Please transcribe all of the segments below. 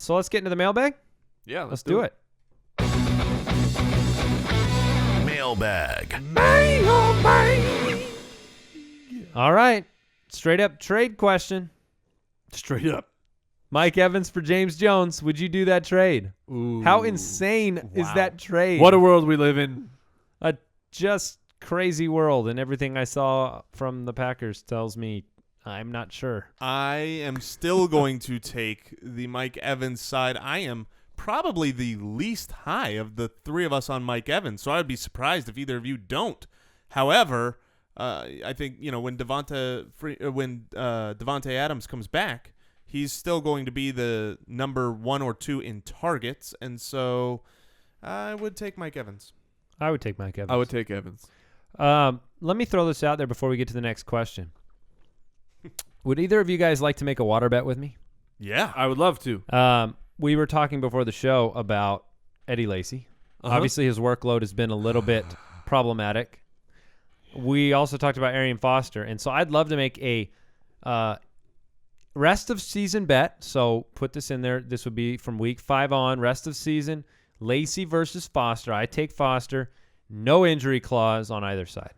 So let's get into the mailbag. Yeah, let's do it. Mailbag. All right. Straight up trade question. Straight up. Mike Evans for James Jones. Would you do that trade? Ooh. How insane is that trade? What a world we live in. A just crazy world, and everything I saw from the Packers tells me I'm not sure. I am still going to take the Mike Evans side. I am probably the least high of the three of us on Mike Evans, so I would be surprised if either of you don't. However, I think when Devontae Adams comes back, he's still going to be the number 1 or 2 in targets, and so I would take Mike Evans. I would take Mike Evans. I would take Evans. Let me throw this out there before we get to the next question. Would either of you guys like to make a water bet with me? Yeah. I would love to. We were talking before the show about Eddie Lacy. Obviously, his workload has been a little bit problematic. We also talked about Arian Foster, and so I'd love to make a rest of season bet. So put this in there. This would be from week 5 on, rest of season, Lacy versus Foster. I take Foster. No injury clause on either side.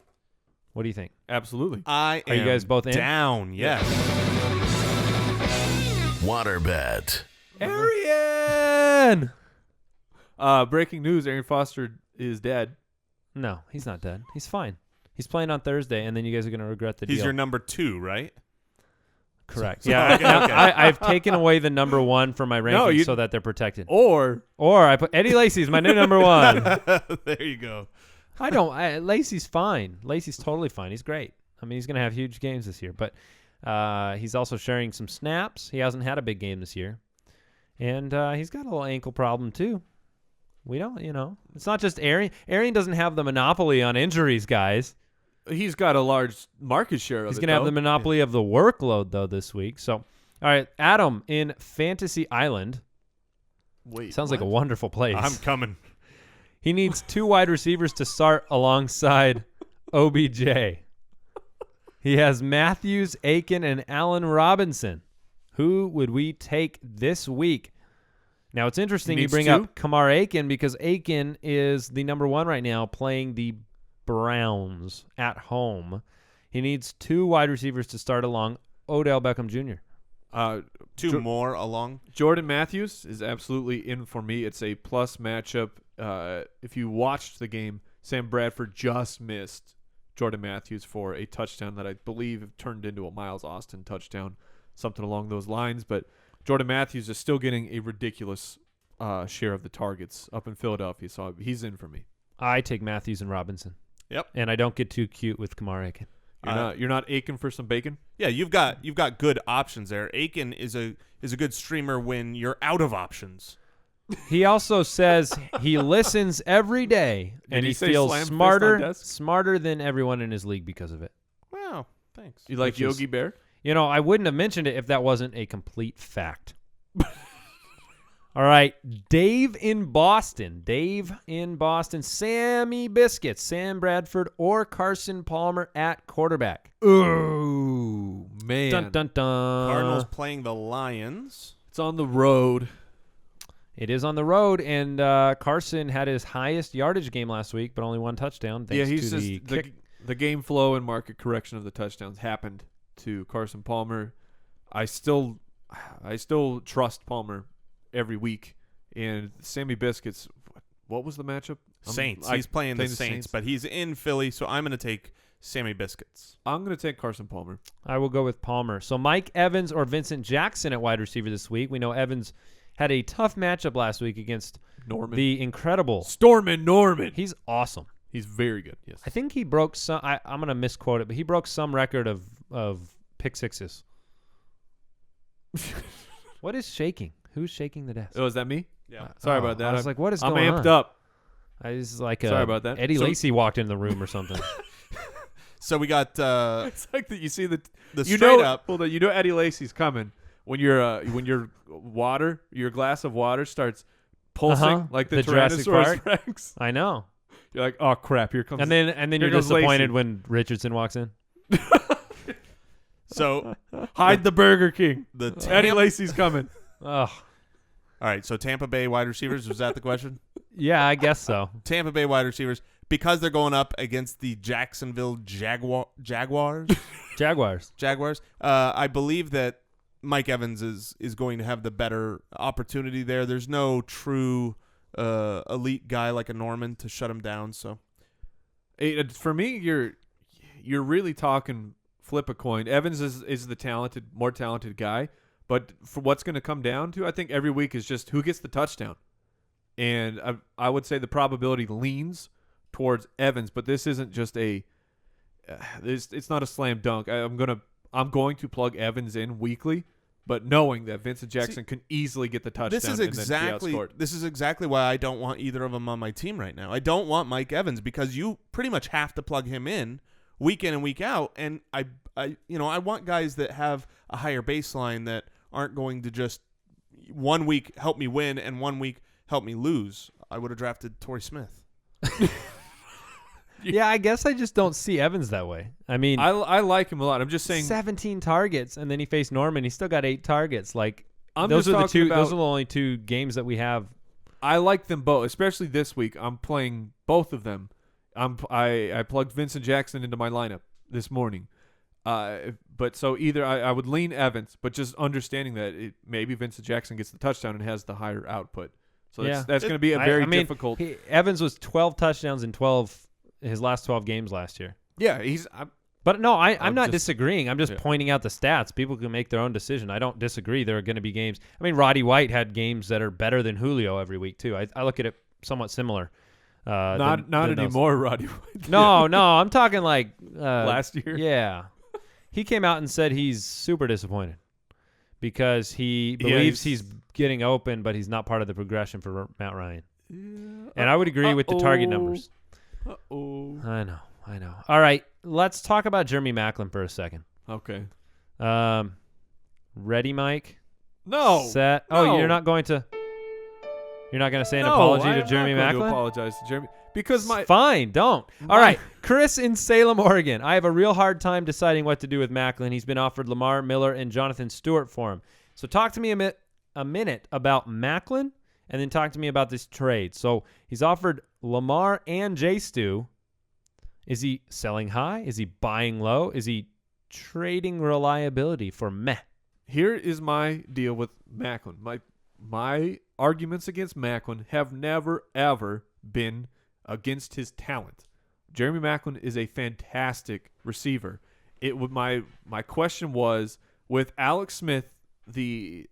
What do you think? Absolutely. Are you guys both in? Down, yes. Water bet. Arian! Breaking news, Arian Foster is dead. No, he's not dead. He's fine. He's playing on Thursday, and then you guys are going to regret the deal. He's your number 2, right? Correct. Yeah, okay. I've taken away the number 1 from my rankings so that they're protected. Or I put Eddie Lacy's my new number 1. There you go. Lacy's fine. Lacy's totally fine. He's great. I mean, he's going to have huge games this year, but he's also sharing some snaps. He hasn't had a big game this year, and he's got a little ankle problem too. We don't, it's not just Arian. Arian doesn't have the monopoly on injuries, guys. he's got a large market share of He's it. He's going to have the monopoly of the workload, though, this week. So, all right, Adam in Fantasy Island. Wait, sounds like a wonderful place. I'm coming. He needs 2 wide receivers to start alongside OBJ. He has Matthews, Aiken, and Allen Robinson. Who would we take this week? Now, it's interesting you bring up Kamar Aiken because Aiken is the number 1 right now playing the Browns at home. He needs 2 wide receivers to start along Odell Beckham Jr. 2 more along. Jordan Matthews is absolutely in for me. It's a plus matchup. If you watched the game, Sam Bradford just missed Jordan Matthews for a touchdown that I believe turned into a Miles Austin touchdown, something along those lines. But Jordan Matthews is still getting a ridiculous share of the targets up in Philadelphia, so he's in for me. I take Matthews and Robinson. Yep. And I don't get too cute with Kamar Aiken. You're not aching for some bacon? Yeah, you've got good options there. Aiken is a good streamer when you're out of options. He also says he listens every day and he feels smarter than everyone in his league because of it. Wow, thanks. You like Yogi Bear? I wouldn't have mentioned it if that wasn't a complete fact. All right, Dave in Boston. Sammy Biscuits, Sam Bradford, or Carson Palmer at quarterback. Ooh, man. Dun, dun, dun. Cardinals playing the Lions. It's on the road. It is on the road, and Carson had his highest yardage game last week, but only 1 touchdown. Thanks to the game flow and market correction of the touchdowns happened to Carson Palmer. I still trust Palmer every week. And Sammy Biscuits, what was the matchup? Saints. He's playing the Saints, but he's in Philly, so I'm going to take Sammy Biscuits. I'm going to take Carson Palmer. I will go with Palmer. So Mike Evans or Vincent Jackson at wide receiver this week. We know Evans had a tough matchup last week against the incredible Stormin' Norman. He's awesome. He's very good, yes. I think he broke some I'm going to misquote it, but he broke some record of pick sixes. What is shaking? Who's shaking the desk? Oh, is that me? Yeah. Sorry about that. I was like, what is going on? I'm amped up. I was like, sorry about that. Eddie Lacy walked in the room or something. So we got it's like that. You see the straight up. Hold on, Eddie Lacy's coming when your glass of water starts pulsing like the Tyrannosaurus Rex. I know. You're like, oh crap, here comes. And then you're disappointed when Richardson walks in. So hide the Burger King. The Eddie Lacy's coming. Oh. All right, so Tampa Bay wide receivers, was that the question? Yeah, I guess so. Tampa Bay wide receivers, because they're going up against the Jacksonville Jaguars. Jaguars. I believe that Mike Evans is going to have the better opportunity there. There's no true elite guy like a Norman to shut him down. So, for me, you're really talking flip a coin. Evans is the more talented guy, but for what's going to come down to, I think every week is just who gets the touchdown, and I would say the probability leans towards Evans, but this isn't just it's not a slam dunk. I'm going to plug Evans in weekly, but knowing that Vincent Jackson can easily get the touchdown. This is exactly why I don't want either of them on my team right now. I don't want Mike Evans because you pretty much have to plug him in and week out, and I want guys that have a higher baseline that aren't going to just 1 week help me win and 1 week help me lose. I would have drafted Torrey Smith. Yeah, I guess I just don't see Evans that way. I mean, I like him a lot. I'm just saying 17 targets, and then he faced Norman. He still got 8 targets. Like those are those are the only 2 games that we have. I like them both, especially this week. I'm playing both of them. I plugged Vincent Jackson into my lineup this morning. But so either I would lean Evans, but just understanding that maybe Vincent Jackson gets the touchdown and has the higher output. So that's going to be a very difficult. Evans was 12 touchdowns in his last 12 games last year. Yeah, But no, I'm not disagreeing. I'm just pointing out the stats. People can make their own decision. I don't disagree. There are going to be games. I mean, Roddy White had games that are better than Julio every week too. I look at it somewhat similar. Not anymore, Roddy White. No, I'm talking like last year. Yeah, he came out and said he's super disappointed because he believes he's getting open, but he's not part of the progression for Matt Ryan. Yeah. And I would agree with the target numbers. I know. All right, let's talk about Jeremy Maclin for a second. Okay. Ready, Mike? No. Set. No. Oh, you're not going to say an apology to Jeremy Maclin? I'm not going to apologize to Jeremy because Fine, don't. All right, Chris in Salem, Oregon. I have a real hard time deciding what to do with Maclin. He's been offered Lamar, Miller, and Jonathan Stewart for him. So talk to me a minute about Maclin, and then talk to me about this trade. So he's offered Lamar and J-Stu. Is he selling high? Is he buying low? Is he trading reliability for meh? Here is my deal with Maclin. My arguments against Maclin have never, ever been against his talent. Jeremy Maclin is a fantastic receiver. My question was, with Alex Smith, the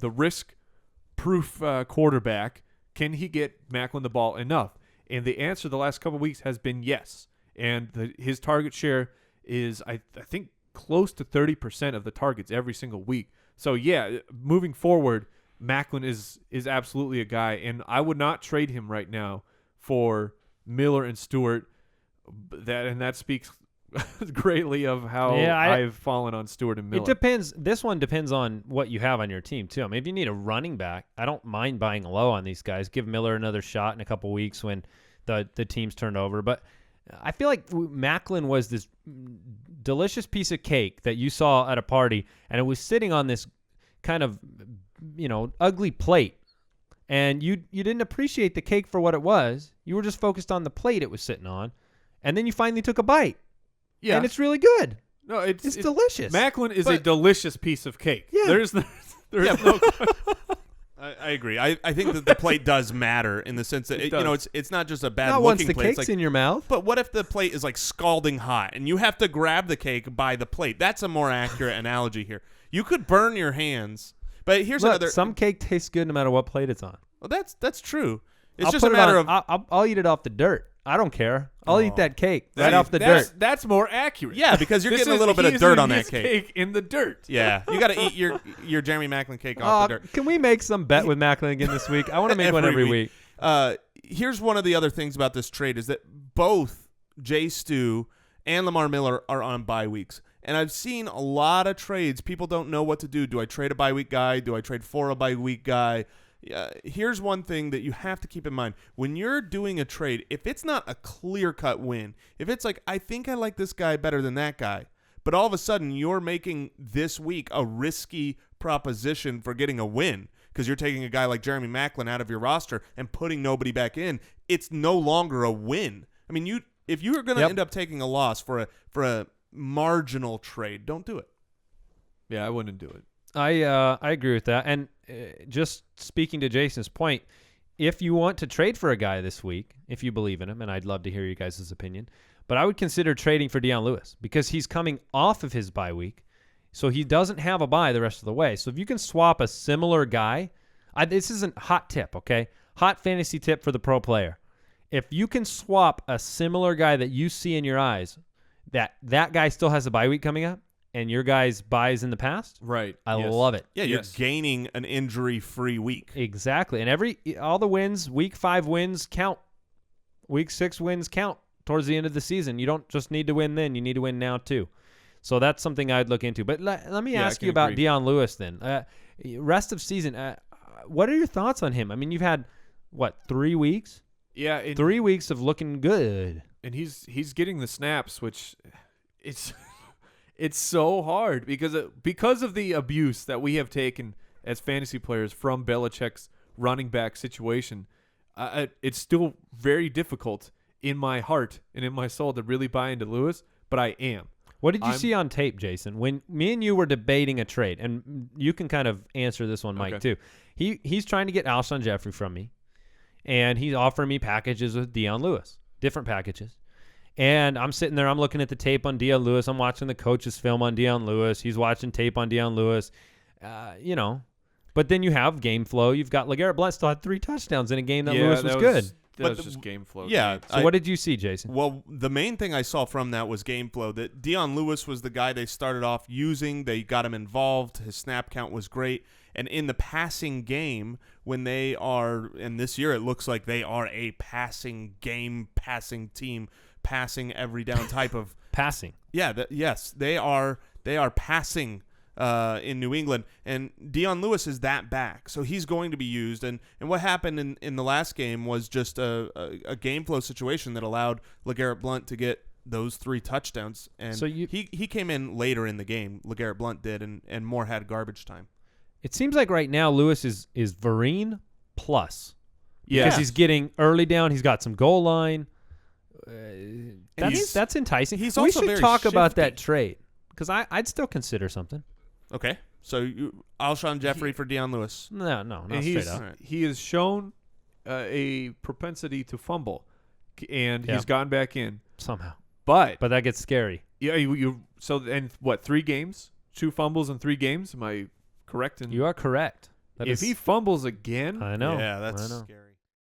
risk-proof quarterback, can he get Maclin the ball enough? And the answer the last couple of weeks has been yes. And his target share is, I think, close to 30% of the targets every single week. So, yeah, moving forward, Maclin is absolutely a guy. And I would not trade him right now for Miller and Stewart. That speaks greatly of how I've fallen on Stewart and Miller. It depends. This one depends on what you have on your team, too. I mean, if you need a running back, I don't mind buying low on these guys. Give Miller another shot in a couple weeks when the team's turned over. But I feel like Maclin was this delicious piece of cake that you saw at a party, and it was sitting on this kind of, ugly plate. And you didn't appreciate the cake for what it was. You were just focused on the plate it was sitting on. And then you finally took a bite. Yeah. And it's really good. No, it's delicious. Maclin is a delicious piece of cake. Yeah. There's no I agree. I think that the plate does matter in the sense that it's not just a bad not looking once the plate. cake's in your mouth. But what if the plate is like scalding hot and you have to grab the cake by the plate? That's a more accurate analogy here. You could burn your hands. But here's another. Some cake tastes good no matter what plate it's on. Well, that's true. It's just a matter of. I'll eat it off the dirt. I don't care. I'll eat that cake off the dirt. That's more accurate. Yeah, because you're getting a little bit of dirt on that cake. In the dirt. Yeah, you got to eat your Jeremy Maclin cake off the dirt. Can we make some bet with Maclin again this week? I want to make one every week. Here's one of the other things about this trade is that both J-Stu and Lamar Miller are on bye weeks. And I've seen a lot of trades. People don't know what to do. Do I trade a bye week guy? Do I trade for a bye week guy? Here's one thing that you have to keep in mind. When you're doing a trade, if it's not a clear-cut win, if it's like, I think I like this guy better than that guy, but all of a sudden you're making this week a risky proposition for getting a win because you're taking a guy like Jeremy Maclin out of your roster and putting nobody back in. It's no longer a win. I mean, if you are going to end up taking a loss for a marginal trade, don't do it. Yeah, I wouldn't do it. I agree with that. And just speaking to Jason's point, if you want to trade for a guy this week, if you believe in him, and I'd love to hear you guys' opinion, but I would consider trading for Dion Lewis because he's coming off of his bye week, so he doesn't have a bye the rest of the way. So if you can swap a similar guy, this isn't hot tip, okay? Hot fantasy tip for the pro player. If you can swap a similar guy that you see in your eyes, that guy still has a bye week coming up, and your guy's buys in the past, right? I love it. Yeah, you're gaining an injury-free week. Exactly, and all the wins, week 5 wins count, week 6 wins count towards the end of the season. You don't just need to win then; you need to win now too. So that's something I'd look into. But let me ask you about Dion Lewis then. Rest of season, what are your thoughts on him? I mean, you've had 3 weeks? Yeah, 3 weeks of looking good, and he's getting the snaps, which it's so hard because of the abuse that we have taken as fantasy players from Belichick's running back situation. It's still very difficult in my heart and in my soul to really buy into Lewis, but I am. What did you see on tape, Jason? When me and you were debating a trade, and you can kind of answer this one, Mike, too. He's trying to get Alshon Jeffrey from me, and he's offering me packages with Dion Lewis, different packages. And I'm sitting there, I'm looking at the tape on Dion Lewis. I'm watching the coach's film on Dion Lewis. He's watching tape on Dion Lewis. But then you have game flow. You've got LeGarrette Blount still had 3 touchdowns in a game that Lewis was good. That was just game flow. Yeah. So what did you see, Jason? Well, the main thing I saw from that was game flow. That Dion Lewis was the guy they started off using. They got him involved. His snap count was great. And in the passing game, when they are, and this year it looks like they are a passing game, passing team, passing every down type of passing. Yeah, yes, they are passing in New England, and Dion Lewis is that back, so he's going to be used. And what happened in the last game was just a game flow situation that allowed LeGarrette Blount to get those 3 touchdowns. And so he came in later in the game, LeGarrette Blount did, and Moore had garbage time. It seems like right now Lewis is Vereen plus. Yeah, because he's getting early down. He's got some goal line. That's enticing. We should talk about that trade because I'd still consider something. Okay, so Alshon Jeffrey for Dion Lewis. No, not straight up. He has shown a propensity to fumble, and he's gone back in somehow. But that gets scary. Yeah, and what, 3 games, 2 fumbles in 3 games? Am I correct? You are correct. If he fumbles again, I know. Yeah, that's scary.